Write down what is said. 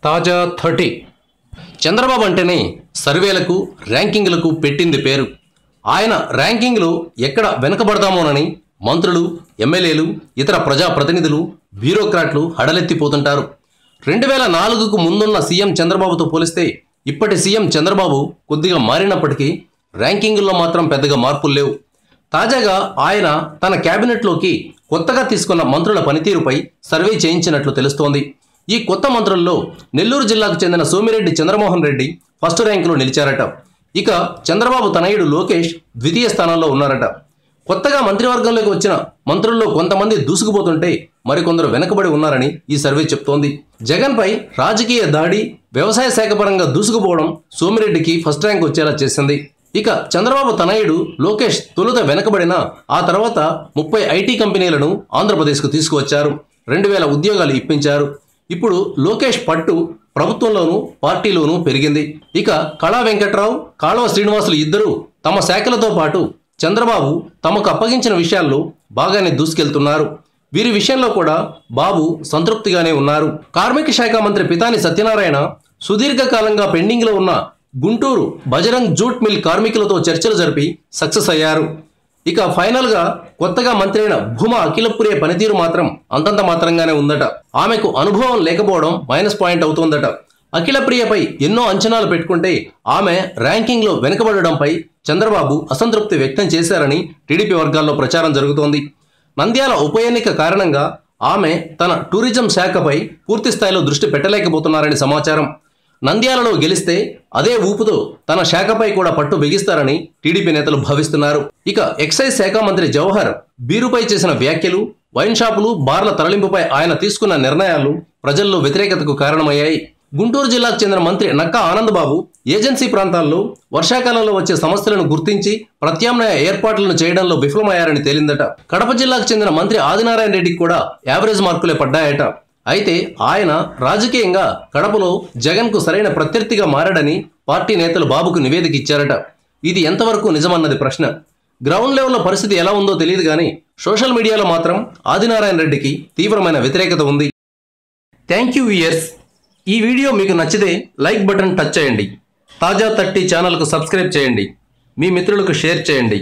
తాజా 30 చంద్రబాబు అంటేనే సర్వేలకు ర్యాంకింగ్లకు పెట్టింది పేరు. ఆయన ర్యాంకింగ్లో ఎక్కడ వెనుకబడతామోనని మంత్రులు, ఎమ్మెల్యేలు, ఇతర ప్రజాప్రతినిధులు, బ్యూరోక్రాట్లు హడలెత్తిపోతుంటారు. 2004కు ముందున్న సీఎం చంద్రబాబుతో పోలిస్తే ఇప్పటి సీఎం చంద్రబాబు కొద్దిగా మారినప్పటికీ ర్యాంకింగుల్లో మాత్రం పెద్దగా మార్పులు లేవు. తాజాగా ఆయన తన క్యాబినెట్లోకి కొత్తగా తీసుకున్న మంత్రుల పనితీరుపై సర్వే చేయించినట్లు తెలుస్తోంది. ఈ కొత్త మంత్రుల్లో నెల్లూరు జిల్లాకు చెందిన సోమిరెడ్డి చంద్రమోహన్ రెడ్డి ఫస్ట్ ర్యాంకులో నిలిచారట. ఇక చంద్రబాబు తనయుడు లోకేష్ ద్వితీయ స్థానంలో ఉన్నారట. కొత్తగా మంత్రివర్గంలోకి వచ్చిన మంత్రుల్లో కొంతమంది దూసుకుపోతుంటే మరికొందరు వెనకబడి ఉన్నారని ఈ సర్వే చెప్తోంది. జగన్పై రాజకీయ దాడి, వ్యవసాయ శాఖ పరంగా దూసుకుపోవడం సోమిరెడ్డికి ఫస్ట్ ర్యాంక్ వచ్చేలా చేసింది. ఇక చంద్రబాబు తనయుడు లోకేష్ తొలుత వెనకబడిన ఆ తర్వాత 30 ఐటీ కంపెనీలను ఆంధ్రప్రదేశ్కు తీసుకువచ్చారు. 2000 ఉద్యోగాలు ఇప్పించారు. ఇప్పుడు లోకేష్ పట్టు ప్రభుత్వంలోనూ పార్టీలోనూ పెరిగింది. ఇక కళా వెంకట్రావు, కాళవ శ్రీనివాసులు ఇద్దరూ తమ శాఖలతో పాటు చంద్రబాబు తమకు అప్పగించిన విషయాల్లో బాగానే దూసుకెళ్తున్నారు. వీరి విషయంలో కూడా బాబు సంతృప్తిగానే ఉన్నారు. కార్మిక శాఖ మంత్రి పితాని సత్యనారాయణ సుదీర్ఘకాలంగా పెండింగ్లో ఉన్న గుంటూరు బజరంగ్ జూట్ మిల్ కార్మికులతో చర్చలు జరిపి సక్సెస్ అయ్యారు. ఇక ఫైనల్గా కొత్తగా మంత్రి అయిన భూమా అఖిలప్రియ పనితీరు మాత్రం అంతంత మాత్రంగానే ఉందట. ఆమెకు అనుభవం లేకపోవడం మైనస్ పాయింట్ అవుతోందట. అఖిలప్రియపై ఎన్నో అంచనాలు పెట్టుకుంటే ఆమె ర్యాంకింగ్లో వెనుకబడడంపై చంద్రబాబు అసంతృప్తి వ్యక్తం చేశారని టీడీపీ వర్గాల్లో ప్రచారం జరుగుతోంది. నంద్యాల ఉప ఎన్నిక కారణంగా ఆమె తన టూరిజం శాఖపై పూర్తి స్థాయిలో దృష్టి పెట్టలేకపోతున్నారని సమాచారం. నంద్యాలలో గెలిస్తే అదే ఊపుతో తన శాఖపై కూడా పట్టు బిగిస్తారని టీడీపీ నేతలు భావిస్తున్నారు. ఇక ఎక్సైజ్ శాఖ మంత్రి జవహర్ బీరుపై చేసిన వ్యాఖ్యలు, వైన్ షాపులు, బార్ల తరలింపుపై ఆయన తీసుకున్న నిర్ణయాలు ప్రజల్లో వ్యతిరేకతకు కారణమయ్యాయి. గుంటూరు జిల్లాకు చెందిన మంత్రి నక్కా ఆనందబాబు ఏజెన్సీ ప్రాంతాల్లో వర్షాకాలంలో వచ్చే సమస్యలను గుర్తించి ప్రత్యామ్నాయ ఏర్పాట్లను చేయడంలో విఫలమయ్యారని తేలిందట. కడప జిల్లాకు చెందిన మంత్రి ఆదినారాయణ రెడ్డికి కూడా యావరేజ్ మార్కులే పడ్డాయట. అయితే ఆయన రాజకీయంగా కడపలో జగన్కు సరైన ప్రత్యర్థిగా మారాడని పార్టీ నేతలు బాబుకు నివేదిక ఇచ్చారట. ఇది ఎంతవరకు నిజమన్నది ప్రశ్న. గ్రౌండ్ లెవెల్లో పరిస్థితి ఎలా ఉందో తెలియదు కానీ సోషల్ మీడియాలో మాత్రం ఆదినారాయణ రెడ్డికి తీవ్రమైన వ్యతిరేకత ఉంది. Thank you viewers. ఈ వీడియో మీకు నచ్చితే లైక్ బటన్ టచ్ చేయండి. తాజా 30 ఛానల్కు సబ్స్క్రైబ్ చేయండి. మీ మిత్రులకు షేర్ చేయండి.